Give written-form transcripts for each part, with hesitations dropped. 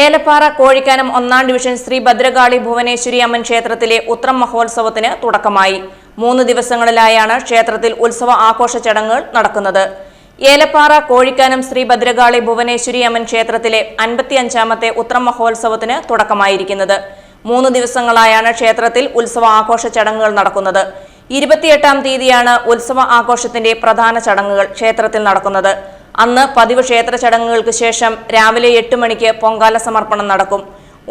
Elappara Kozhikkanam 1-ാം division Shri Bhadrakali Bhuvaneshwari അമ്മൻ ക്ഷേത്രത്തിലെ ഉത്രം മഹോത്സവത്തിന് തുടക്കമായി. 3 ദിവസങ്ങളിലായാണ് ക്ഷേത്രത്തിൽ ഉത്സവ ആഘോഷ ചടങ്ങുകൾ നടക്കുന്നത്. ഏലപ്പാറ കോഴിക്കാനം ശ്രീ ഭദ്രകാളി ഭുവനേശ്വരി അമ്മൻ ക്ഷേത്രത്തിലെ 55-ാമത്തെ ഉത്രം മഹോത്സവത്തിന് തുടക്കമായിരിക്കുന്നത്. 3 ദിവസങ്ങളായാണ് ക്ഷേത്രത്തിൽ ഉത്സവ ആഘോഷ ചടങ്ങുകൾ നടക്കുന്നത്. 28-ാം തീയതിയാണ് ഉത്സവ ആഘോഷത്തിന്റെ പ്രധാന ചടങ്ങുകൾ ക്ഷേത്രത്തിൽ നടക്കുന്നത്. അന്ന് പതിവ് ക്ഷേത്ര ചടങ്ങുകൾക്ക് ശേഷം രാവിലെ 8 മണിക്ക് പൊങ്കാല സമർപ്പണം നടക്കും.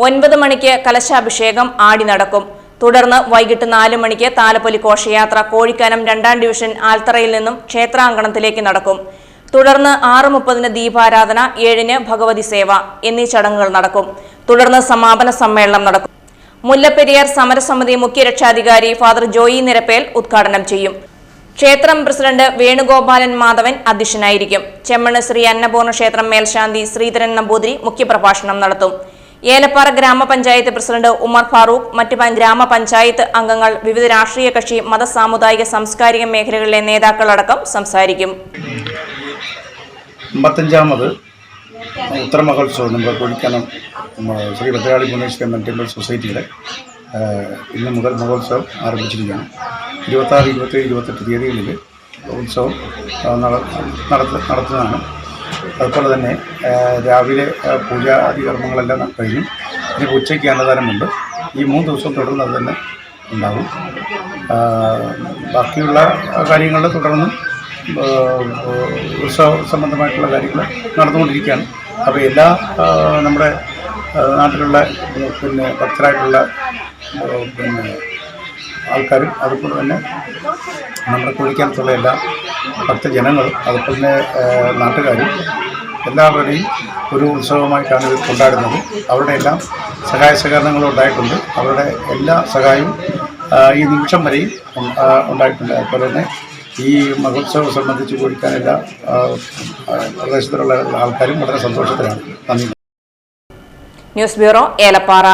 9 മണിക്ക് കലശാഭിഷേകം ആടി നടക്കും. തുടർന്ന് വൈകിട്ട് 4 മണിക്ക് താലപ്പൊലി ഘോഷയാത്ര കോഴിക്കാനം 2-ാം ഡിവിഷൻ ആൽത്തറയിൽ നിന്നും ക്ഷേത്രാങ്കണത്തിലേക്ക് നടക്കും. തുടർന്ന് 6:30-ന് ദീപാരാധന, 7-ന് ഭഗവതി സേവ എന്നീ ചടങ്ങുകൾ നടക്കും. തുടർന്ന് സമാപന സമ്മേളനം നടക്കും. മുല്ലപ്പെരിയാർ സമരസമിതി മുഖ്യ രക്ഷാധികാരി ഫാദർ ജോയി നിരപ്പേൽ ഉദ്ഘാടനം ചെയ്യും. ക്ഷേത്രം പ്രസിഡന്റ് വേണുഗോപാലൻ മാധവൻ അധ്യക്ഷനായിരിക്കും. ചെമ്മണ് ശ്രീ അന്നപൂർണ ക്ഷേത്രം മേൽശാന്തി ശ്രീധരൻ നമ്പൂതിരി മുഖ്യപ്രഭാഷണം നടത്തും. ഏലപ്പാറ ഗ്രാമപഞ്ചായത്ത് പ്രസിഡന്റ് ഉമർ ഫാറൂഖ്, മറ്റ് ഗ്രാമപഞ്ചായത്ത് അംഗങ്ങൾ, വിവിധ രാഷ്ട്രീയ കക്ഷി, മത, സാമുദായിക, സാംസ്കാരിക മേഖലകളിലെ നേതാക്കളടക്കം സംസാരിക്കും. 55-ാമത് ഉത്തരമഹോത്സവം നമ്മുടെ കോഴിക്കാനം ശ്രീ ഭദ്രകാളി ഭുവനേശ്വരി അമ്മൻ ടെമ്പിൾ സൊസൈറ്റിയുടെ ഇന്ന് മുതൽ മഹോത്സവം ആരംഭിച്ചിരിക്കുകയാണ്. 26, 27, 28 തീയതികളിൽ ഉത്സവം നടത്തുന്നതാണ്. അതുപോലെ തന്നെ രാവിലെ പൂജാദി കർമ്മങ്ങളെല്ലാം കഴിഞ്ഞു. ഇനി ഉച്ചയ്ക്ക് അന്നദാനമുണ്ട്. ഈ 3 ദിവസം തുടർന്ന് അത് തന്നെ ഉണ്ടാകും. ബാക്കിയുള്ള കാര്യങ്ങൾ തുടർന്നും ഉത്സവ സംബന്ധമായിട്ടുള്ള കാര്യങ്ങൾ നടന്നുകൊണ്ടിരിക്കുകയാണ്. അപ്പോൾ എല്ലാ നമ്മുടെ നാട്ടിലുള്ള ഭക്തരായിട്ടുള്ള ആൾക്കാരും, അതുപോലെ തന്നെ നമ്മുടെ കോഴിക്കാനത്തുള്ള എല്ലാ ഭക്തജനങ്ങളും, അതുപോലെ തന്നെ നാട്ടുകാരും എല്ലാവരുടെയും ഒരു ഉത്സവമായിട്ടാണ് ഇത് കൊണ്ടാടുന്നത്. അവരുടെ എല്ലാം സഹായ സഹകരണങ്ങളും ഉണ്ടായിട്ടുണ്ട്. അവരുടെ എല്ലാ സഹായവും ഈ നിമിഷം വരെയും ഉണ്ടായിട്ടുണ്ട്. അതുപോലെ തന്നെ ഈ മഹോത്സവം സംബന്ധിച്ച് കോഴിക്കാൻ എല്ലാ പ്രദേശത്തുള്ള ആൾക്കാരും വളരെ സന്തോഷത്തിലാണ്. നന്ദി. News bureau, Elappara.